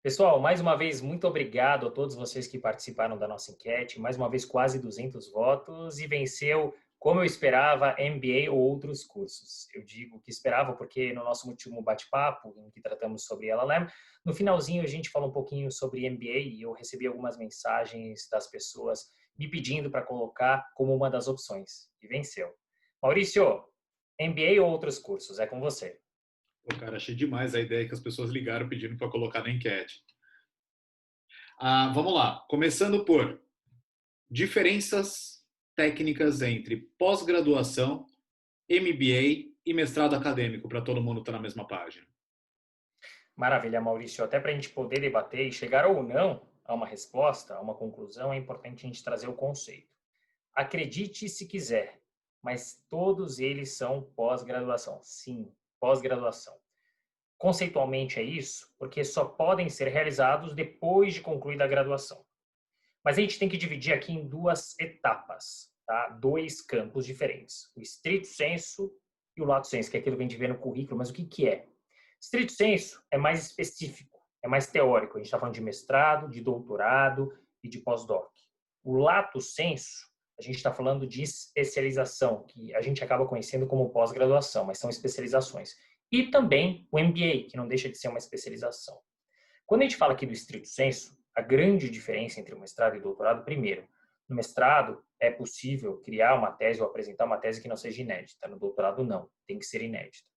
Pessoal, mais uma vez, muito obrigado a todos vocês que participaram da nossa enquete. Mais uma vez, quase 200 votos e venceu, como eu esperava, MBA ou outros cursos. Eu digo que esperava porque no nosso último bate-papo, em que tratamos sobre LLM, no finalzinho a gente falou um pouquinho sobre MBA e eu recebi algumas mensagens das pessoas me pedindo para colocar como uma das opções. E venceu. Maurício, MBA ou outros cursos? É com você. Pô, cara, achei demais a ideia que as pessoas ligaram pedindo para colocar na enquete. Vamos lá. Começando por diferenças técnicas entre pós-graduação, MBA e mestrado acadêmico, para todo mundo estar na mesma página. Maravilha, Maurício. Até para a gente poder debater e chegar ou não a uma resposta, a uma conclusão, é importante a gente trazer o conceito. Acredite se quiser, mas todos eles são pós-graduação. Sim, pós-graduação. Conceitualmente é isso, porque só podem ser realizados depois de concluída a graduação. Mas a gente tem que dividir aqui em duas etapas, tá? Dois campos diferentes. O estrito sensu e o lato sensu, que é aquilo que a gente vê no currículo. Mas o que que é? Estrito sensu é mais específico, é mais teórico. A gente está falando de mestrado, de doutorado e de pós-doc. O lato sensu, a gente está falando de especialização, que a gente acaba conhecendo como pós-graduação, mas são especializações. E também o MBA, que não deixa de ser uma especialização. Quando a gente fala aqui do estrito sensu, a grande diferença entre o mestrado e o doutorado, primeiro, no mestrado é possível criar uma tese ou apresentar uma tese que não seja inédita. No doutorado, não, tem que ser inédita.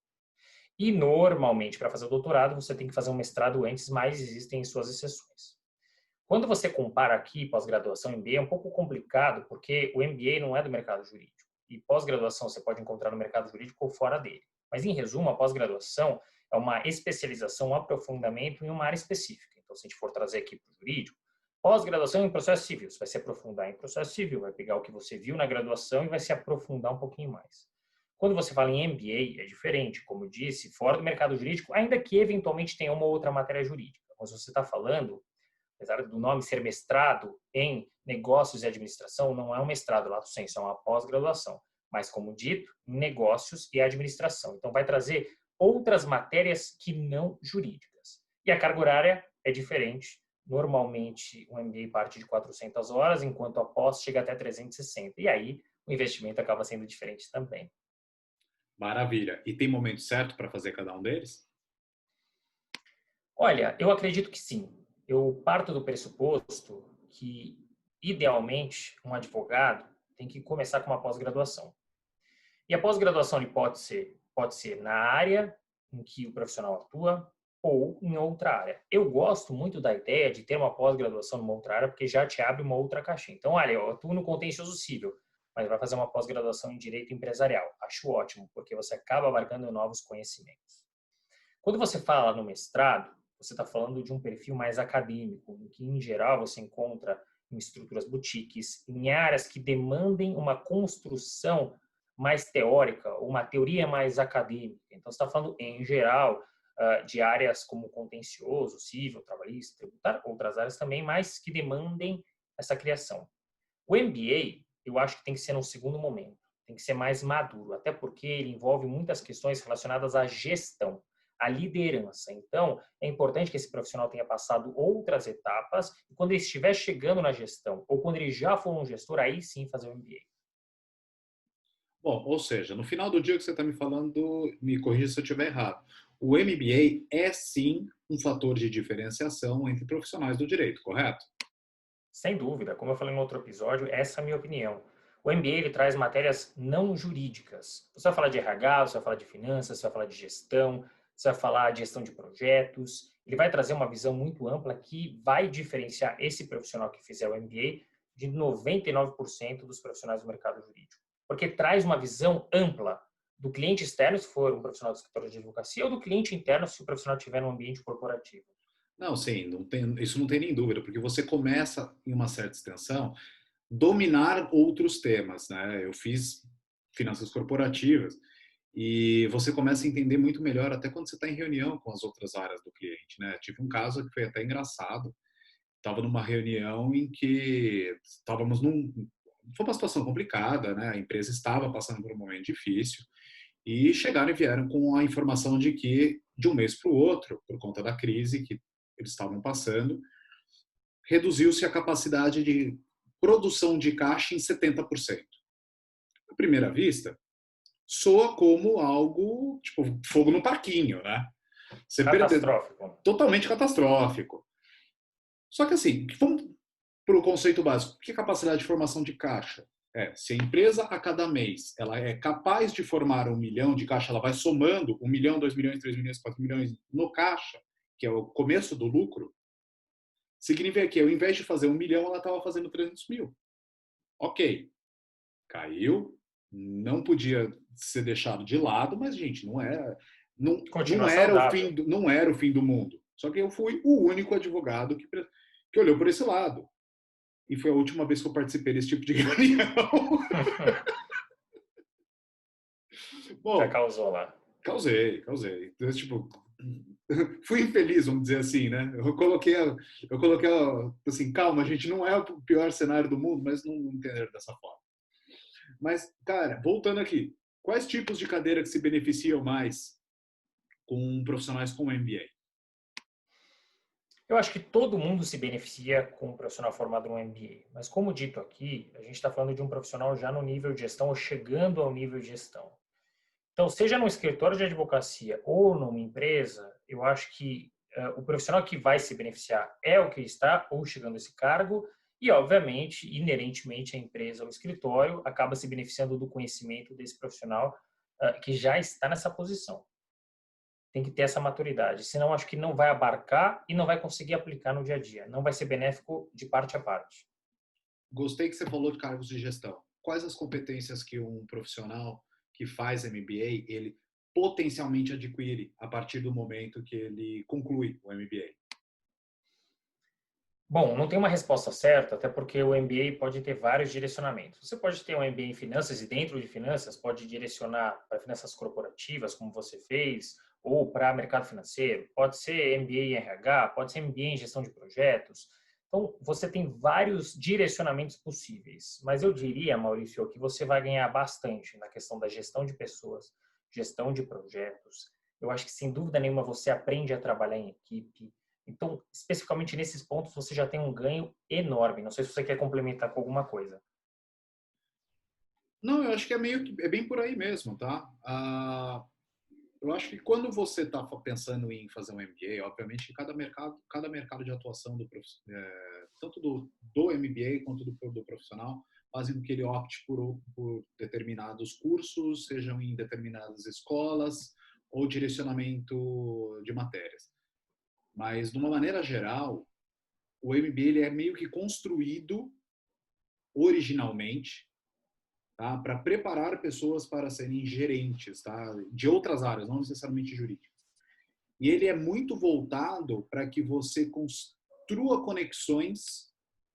E, normalmente, para fazer o doutorado, você tem que fazer um mestrado antes, mas existem suas exceções. Quando você compara aqui pós-graduação e MBA, é um pouco complicado, porque o MBA não é do mercado jurídico. E pós-graduação você pode encontrar no mercado jurídico ou fora dele. Mas, em resumo, a pós-graduação é uma especialização, um aprofundamento em uma área específica. Então, se a gente for trazer aqui para o jurídico, pós-graduação em processo civil. Você vai se aprofundar em processo civil, vai pegar o que você viu na graduação e vai se aprofundar um pouquinho mais. Quando você fala em MBA, é diferente, como eu disse, fora do mercado jurídico, ainda que eventualmente tenha uma ou outra matéria jurídica. Mas você está falando, apesar do nome ser mestrado em negócios e administração, não é um mestrado lato sensu, é uma pós-graduação. Mas, como dito, em negócios e administração. Então, vai trazer outras matérias que não jurídicas. E a carga horária é diferente. Normalmente, o MBA parte de 400 horas, enquanto a pós chega até 360. E aí, o investimento acaba sendo diferente também. Maravilha. E tem momento certo para fazer cada um deles? Olha, eu acredito que sim. Eu parto do pressuposto que, idealmente, um advogado tem que começar com uma pós-graduação. E a pós-graduação pode ser na área em que o profissional atua ou em outra área. Eu gosto muito da ideia de ter uma pós-graduação numa outra área, porque já te abre uma outra caixinha. Então, olha, eu atuo no contencioso civil, mas vai fazer uma pós-graduação em direito empresarial. Acho ótimo, porque você acaba abarcando novos conhecimentos. Quando você fala no mestrado, você está falando de um perfil mais acadêmico, em que, em geral, você encontra em estruturas boutiques, em áreas que demandem uma construção mais teórica, uma teoria mais acadêmica. Então, você está falando, em geral, de áreas como contencioso, civil, trabalhista, tributário, outras áreas também, mas que demandem essa criação. O MBA, eu acho que tem que ser no segundo momento, tem que ser mais maduro, até porque ele envolve muitas questões relacionadas à gestão, à liderança. Então, é importante que esse profissional tenha passado outras etapas e quando ele estiver chegando na gestão ou quando ele já for um gestor, aí sim fazer o MBA. Bom, ou seja, no final do dia o que você está me falando, me corrija se eu estiver errado. O MBA é sim um fator de diferenciação entre profissionais do direito, correto? Sem dúvida, como eu falei no outro episódio, essa é a minha opinião. O MBA ele traz matérias não jurídicas. Você vai falar de RH, você vai falar de finanças, você vai falar de gestão, você vai falar de gestão de projetos. Ele vai trazer uma visão muito ampla que vai diferenciar esse profissional que fizer o MBA de 99% dos profissionais do mercado jurídico. Porque traz uma visão ampla do cliente externo, se for um profissional do escritório de advocacia, ou do cliente interno, se o profissional estiver no ambiente corporativo. Não, sim, não tem, isso não tem nem dúvida, porque você começa em uma certa extensão dominar outros temas, né? Eu fiz finanças corporativas e você começa a entender muito melhor até quando você está em reunião com as outras áreas do cliente, né? Tive um caso que foi até engraçado. Estava numa reunião em que estávamos foi uma situação complicada, né? A empresa estava passando por um momento difícil e chegaram e vieram com a informação de que de um mês para o outro, por conta da crise que eles estavam passando, reduziu-se a capacidade de produção de caixa em 70%. À primeira vista, soa como algo, tipo, fogo no parquinho, né? Você perdeu, Catastrófico. totalmente catastrófico. Só que assim, vamos para o conceito básico. O que é capacidade de formação de caixa? Se a empresa a cada mês ela é capaz de formar 1 milhão de caixa, ela vai somando 1 milhão, 2 milhões, 3 milhões, 4 milhões no caixa, que é o começo do lucro, significa que ao invés de fazer 1 milhão, ela estava fazendo 300 mil. Ok, caiu, não podia ser deixado de lado, mas, gente, não Continua era saudável. não era o fim do mundo. Só que eu fui o único advogado que olhou por esse lado. E foi a última vez que eu participei desse tipo de reunião. Já Bom, causou lá. causei. Então, tipo, fui infeliz, vamos dizer assim, né? Eu coloquei assim, calma, gente, não é o pior cenário do mundo, mas não entenderam dessa forma. Mas, cara, voltando aqui, quais tipos de cadeira que se beneficiam mais com profissionais com MBA? Eu acho que todo mundo se beneficia com um profissional formado no MBA, mas como dito aqui, a gente está falando de um profissional já no nível de gestão ou chegando ao nível de gestão. Então, seja num escritório de advocacia ou numa empresa, eu acho que o profissional que vai se beneficiar é o que está ou chegando a esse cargo e, obviamente, inerentemente, a empresa ou o escritório acaba se beneficiando do conhecimento desse profissional que já está nessa posição. Tem que ter essa maturidade, senão acho que não vai abarcar e não vai conseguir aplicar no dia a dia. Não vai ser benéfico de parte a parte. Gostei que você falou de cargos de gestão. Quais as competências que um profissional que faz MBA, ele potencialmente adquire a partir do momento que ele conclui o MBA? Bom, não tem uma resposta certa, até porque o MBA pode ter vários direcionamentos. Você pode ter um MBA em finanças e dentro de finanças pode direcionar para finanças corporativas, como você fez, ou para mercado financeiro. Pode ser MBA em RH, pode ser MBA em gestão de projetos. Então, você tem vários direcionamentos possíveis. Mas eu diria, Maurício, que você vai ganhar bastante na questão da gestão de pessoas, gestão de projetos. Eu acho que, sem dúvida nenhuma, você aprende a trabalhar em equipe. Então, especificamente nesses pontos, você já tem um ganho enorme. Não sei se você quer complementar com alguma coisa. Não, eu acho que é bem por aí mesmo, tá? Eu acho que quando você está pensando em fazer um MBA, obviamente cada mercado de atuação tanto do MBA quanto do profissional fazem com que ele opte por determinados cursos, sejam em determinadas escolas ou direcionamento de matérias. Mas, de uma maneira geral, o MBA ele é meio que construído originalmente, tá, para preparar pessoas para serem gerentes, tá, de outras áreas, não necessariamente jurídicas. E ele é muito voltado para que você construa conexões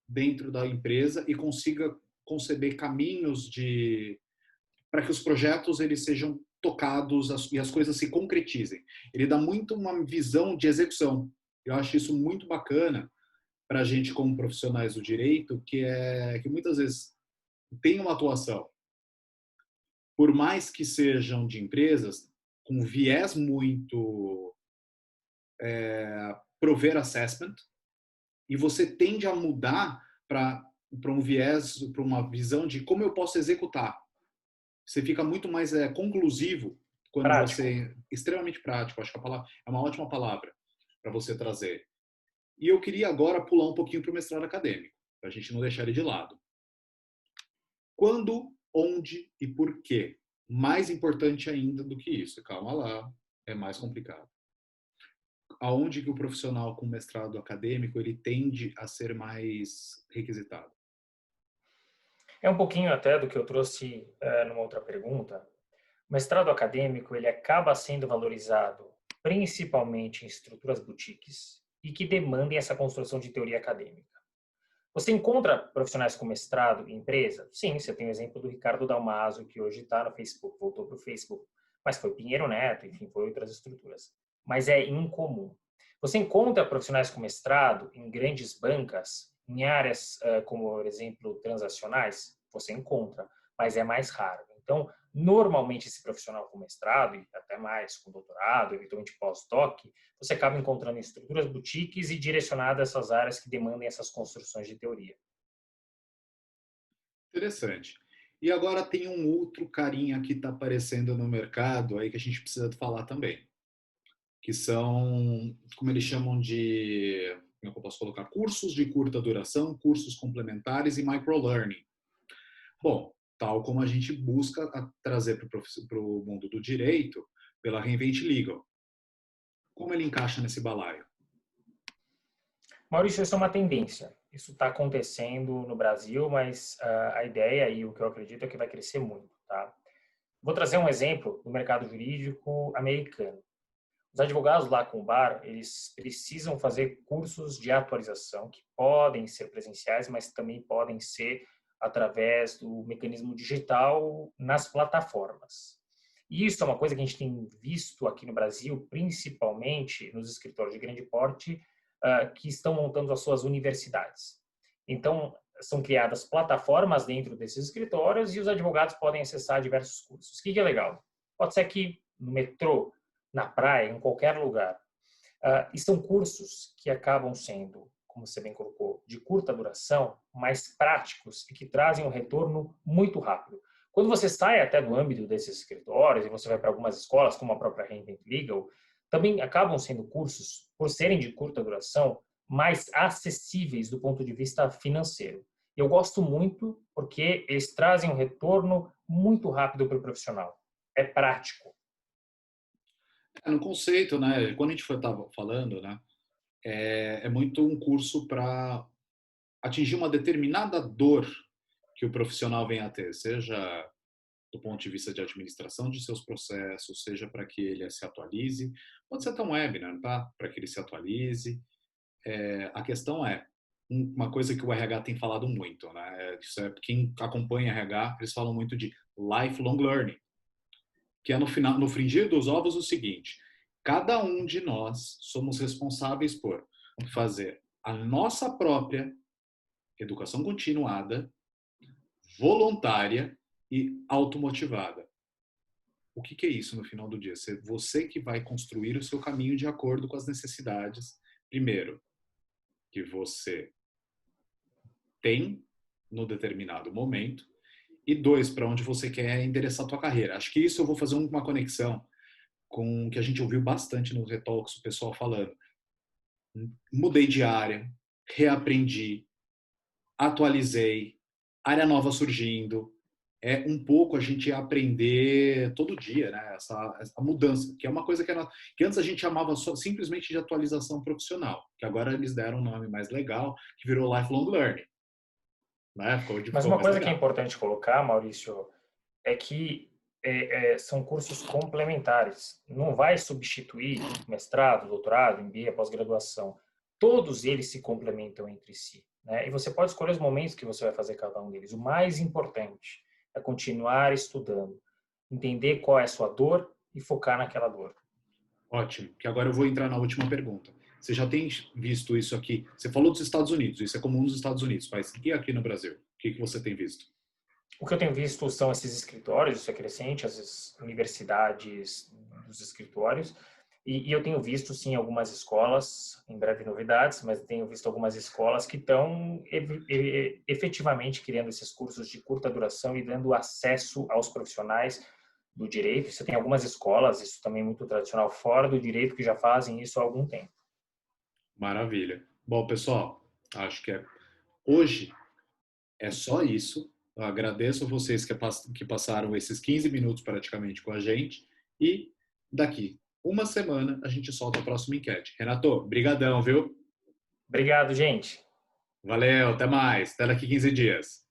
dentro da empresa e consiga conceber caminhos para que os projetos eles sejam tocados e as coisas se concretizem. Ele dá muito uma visão de execução. Eu acho isso muito bacana para a gente como profissionais do direito, que muitas vezes tem uma atuação, por mais que sejam de empresas com viés muito prover assessment, e você tende a mudar para um viés, para uma visão de como eu posso executar. Você fica muito mais conclusivo quando Prático. você extremamente prático. Acho que a palavra é uma ótima palavra para você trazer. E eu queria agora pular um pouquinho para o mestrado acadêmico, para a gente não deixar ele de lado. Quando, onde e por quê? Mais importante ainda do que isso. Calma lá, é mais complicado. Aonde que o profissional com mestrado acadêmico ele tende a ser mais requisitado? É um pouquinho até do que eu trouxe numa outra pergunta. O mestrado acadêmico, ele acaba sendo valorizado principalmente em estruturas boutiques e que demandem essa construção de teoria acadêmica. Você encontra profissionais com mestrado em empresa? Sim, você tem o exemplo do Ricardo Dalmaso, que hoje está no Facebook, voltou para o Facebook, mas foi Pinheiro Neto, enfim, foi outras estruturas. Mas é incomum. Você encontra profissionais com mestrado em grandes bancas, em áreas como, por exemplo, transacionais? Você encontra, mas é mais raro. Então, Normalmente, esse profissional com mestrado, e até mais com doutorado, eventualmente pós-doc, você acaba encontrando estruturas boutiques e direcionado a essas áreas que demandem essas construções de teoria. Interessante. E agora tem um outro carinha que está aparecendo no mercado aí que a gente precisa falar também, que são, como eles chamam de, como é que eu posso colocar? Cursos de curta duração, cursos complementares e microlearning. Bom, tal como a gente busca trazer para o mundo do direito pela Reinvent Legal. Como ele encaixa nesse balaio? Maurício, isso é uma tendência. Isso está acontecendo no Brasil, mas a ideia e o que eu acredito é que vai crescer muito. Tá? Vou trazer um exemplo do mercado jurídico americano. Os advogados lá com o bar, eles precisam fazer cursos de atualização que podem ser presenciais, mas também podem ser através do mecanismo digital nas plataformas. E isso é uma coisa que a gente tem visto aqui no Brasil, principalmente nos escritórios de grande porte, que estão montando as suas universidades. Então, são criadas plataformas dentro desses escritórios e os advogados podem acessar diversos cursos. O que é legal? Pode ser aqui no metrô, na praia, em qualquer lugar. E são cursos que acabam sendo, como você bem colocou, de curta duração, mais práticos e que trazem um retorno muito rápido. Quando você sai até do âmbito desses escritórios e você vai para algumas escolas, como a própria Reinvent Legal, também acabam sendo cursos, por serem de curta duração, mais acessíveis do ponto de vista financeiro. Eu gosto muito porque eles trazem um retorno muito rápido para o profissional. É prático. No conceito, né? Quando a gente estava falando, né? É muito um curso para atingir uma determinada dor que o profissional vem a ter, seja do ponto de vista de administração de seus processos, seja para que ele se atualize, pode ser até um webinar, tá? Para que ele se atualize. A questão é, uma coisa que o RH tem falado muito, né? Isso é, quem acompanha RH, eles falam muito de lifelong learning, que é no final, no frigir dos ovos o seguinte: cada um de nós somos responsáveis por fazer a nossa própria educação continuada, voluntária e automotivada. O que é isso no final do dia? Você que vai construir o seu caminho de acordo com as necessidades, primeiro, que você tem no determinado momento, e dois, para onde você quer endereçar a tua carreira. Acho que isso eu vou fazer uma conexão com o que a gente ouviu bastante nos retalks, o pessoal falando. Mudei de área, reaprendi, atualizei, área nova surgindo. É um pouco a gente aprender todo dia, né? Essa mudança, que é uma coisa que antes a gente chamava simplesmente de atualização profissional, que agora eles deram um nome mais legal, que virou lifelong learning. Né? Mas Ficou uma mais coisa que é legal. importante colocar, Maurício, é que são cursos complementares. Não vai substituir mestrado, doutorado, MBA, pós-graduação. Todos eles se complementam entre si. Né? E você pode escolher os momentos que você vai fazer cada um deles. O mais importante é continuar estudando, entender qual é a sua dor e focar naquela dor. Ótimo, que agora eu vou entrar na última pergunta. Você já tem visto isso aqui? Você falou dos Estados Unidos, isso é comum nos Estados Unidos, mas e aqui no Brasil? O que você tem visto? O que eu tenho visto são esses escritórios, isso é crescente, as universidades dos escritórios, e eu tenho visto, sim, algumas escolas, em breve novidades, mas tenho visto algumas escolas que estão efetivamente criando esses cursos de curta duração e dando acesso aos profissionais do direito. Você tem algumas escolas, isso também é muito tradicional, fora do direito, que já fazem isso há algum tempo. Maravilha. Bom, pessoal, acho que hoje é só isso. Eu agradeço a vocês que passaram esses 15 minutos praticamente com a gente e daqui uma semana a gente solta a próxima enquete. Renato, brigadão, viu? Obrigado, gente. Valeu, até mais. Até daqui 15 dias.